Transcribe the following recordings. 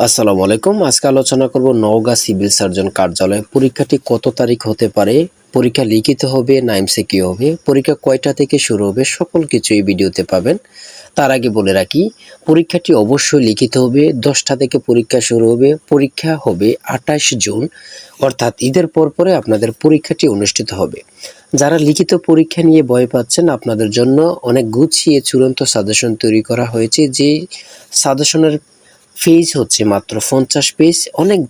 আসসালামু আলাইকুম। আজকে আলোচনা করব নওগাঁ সিভিল সার্জন কার্যালয়ে পরীক্ষাটি কত তারিখ হতে পারে, পরীক্ষা লিখিত হবে না এমসিকিউ হবে, পরীক্ষা কয়টা থেকে শুরু হবে, সকল কিছু এই ভিডিওতে পাবেন। তার আগে বলে রাখি, পরীক্ষাটি অবশ্যই লিখিত হবে। 10টা থেকে পরীক্ষা শুরু হবে। পরীক্ষা হবে 28 জুন, অর্থাৎ ঈদের পরে আপনাদের পরীক্ষাটি অনুষ্ঠিত হবে। যারা লিখিত পরীক্ষা নিয়ে ভয় পাচ্ছেন, আপনাদের জন্য অনেক গুছিয়ে চূড়ান্ত সাজেশন তৈরি করা হয়েছে। যে সাজেশনের পেজ হচ্ছে মাত্র 50 পেজ। অনেক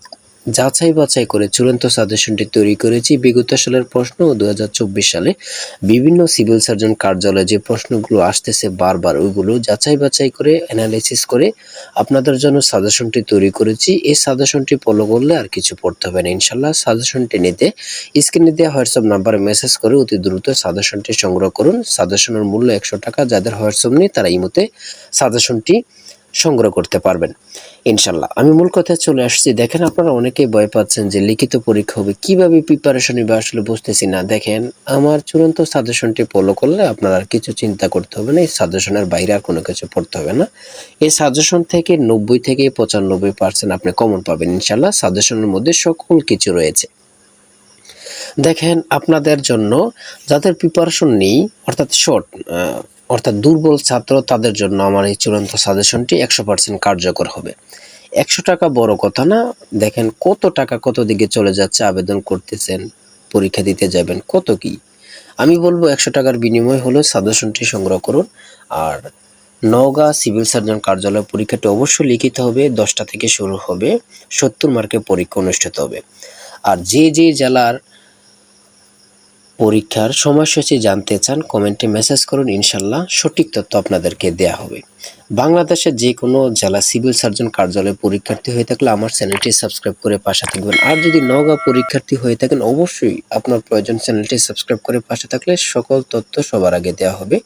যাচাই বাছাই করে চূড়ান্ত সাজেশনটি তৈরি করেছি। বিগত সালের প্রশ্ন ও 2024 সালে বিভিন্ন সিভিল সার্জন কার্যালয়ে যে প্রশ্নগুলো আসতেছে বারবার, ওইগুলো যাচাই বাছাই করে অ্যানালাইসিস করে আপনাদের জন্য সাজেশনটি তৈরি করেছি। এই সাজেশনটি ফলো করলে আর কিছু পড়তে হবে না ইনশাল্লাহ। সাজেশনটি নিতে স্ক্রিনে দেওয়া হোয়াটসঅ্যাপ নাম্বারে মেসেজ করে অতি দ্রুত সাজেশনটি সংগ্রহ করুন। সাজেশনের মূল্য 100 টাকা। যাদের হোয়াটসঅ্যাপ নেই তারা এই মতে সাজেশনটি সংগ্রহ করতে পারবেন ইনশাল্লাহ। আমি মূল কথায় চলে আসছি। দেখেন, আপনারা অনেকেই ভয় পাচ্ছেন যে লিখিত পরীক্ষা হবে, কিভাবে প্রিপারেশন নিবে আসলে বুঝতেছি না। দেখেন, আমার চূড়ান্ত সাজেশনটি ফলো করলে আপনারা আর কিছু চিন্তা করতে হবে না। এই সাজেশনের বাইরে আর কোনো কিছু পড়তে হবে না। এই সাজেশন থেকে 90 থেকে 95% আপনি কমন পাবেন ইনশাল্লাহ। সাজেশনের মধ্যে সকল কিছু রয়েছে। দেখেন, আপনাদের জন্য যাদের প্রিপারেশন নেই, অর্থাৎ অর্থাৎ দুর্বল ছাত্র, তাদের জন্য আমার এই চূড়ান্ত সাজেশনটি 100% কার্যকর হবে। 100 টাকা বড় কথা না। দেখেন কত টাকা কত দিকে চলে যাচ্ছে। আবেদন করতেছেন, পরীক্ষা দিতে যাবেন, কত কি। আমি বলবো 100 টাকার বিনিময় হলো সাজেশনটি সংগ্রহ করুন। আর নওগাঁ সিভিল সার্জন কার্যালয় পরীক্ষাটি অবশ্যই লিখিত হবে। 10টা থেকে শুরু হবে। 70 মার্কের পরীক্ষা অনুষ্ঠিত হবে। আর যে জেলার পরীক্ষার সময়সূচি জানতে চান, কমেন্টে মেসেজ করুন। ইনশাল্লাহ সঠিক তথ্য আপনাদেরকে দেয়া হবে। বাংলাদেশের যে কোনো জেলা সিভিল সার্জন কার্যালয়ে পরীক্ষার্থী হয়ে থাকলে আমার চ্যানেলটি সাবস্ক্রাইব করে পাশে থাকবেন। আর যদি নওগাঁ পরীক্ষার্থী হয়ে থাকেন, অবশ্যই আপনার প্রয়োজন চ্যানেলটি সাবস্ক্রাইব করে পাশে থাকলে সকল তথ্য সবার আগে দেওয়া হবে।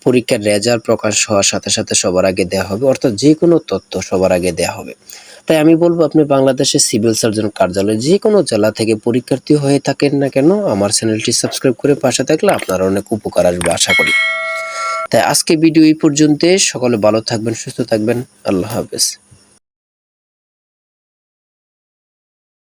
পরীক্ষার রেজাল্ট প্রকাশ হওয়ার সাথে সাথে সবার আগে দেওয়া হবে, অর্থাৎ যে কোনো তথ্য সবার আগে দেওয়া হবে। তাই আমি বলবো, আপনি বাংলাদেশের সিভিল সার্জন কার্যালয়ে যে কোনো জেলা থেকে পরীক্ষার্থী হয়ে থাকেন না কেন, আমার চ্যানেলটি সাবস্ক্রাইব করে পাশে থাকলে আপনার অনেক উপকার আসবে আশা করি। তাই আজকে ভিডিও এই পর্যন্ত। সকলে ভালো থাকবেন, সুস্থ থাকবেন। আল্লাহ হাফেজ।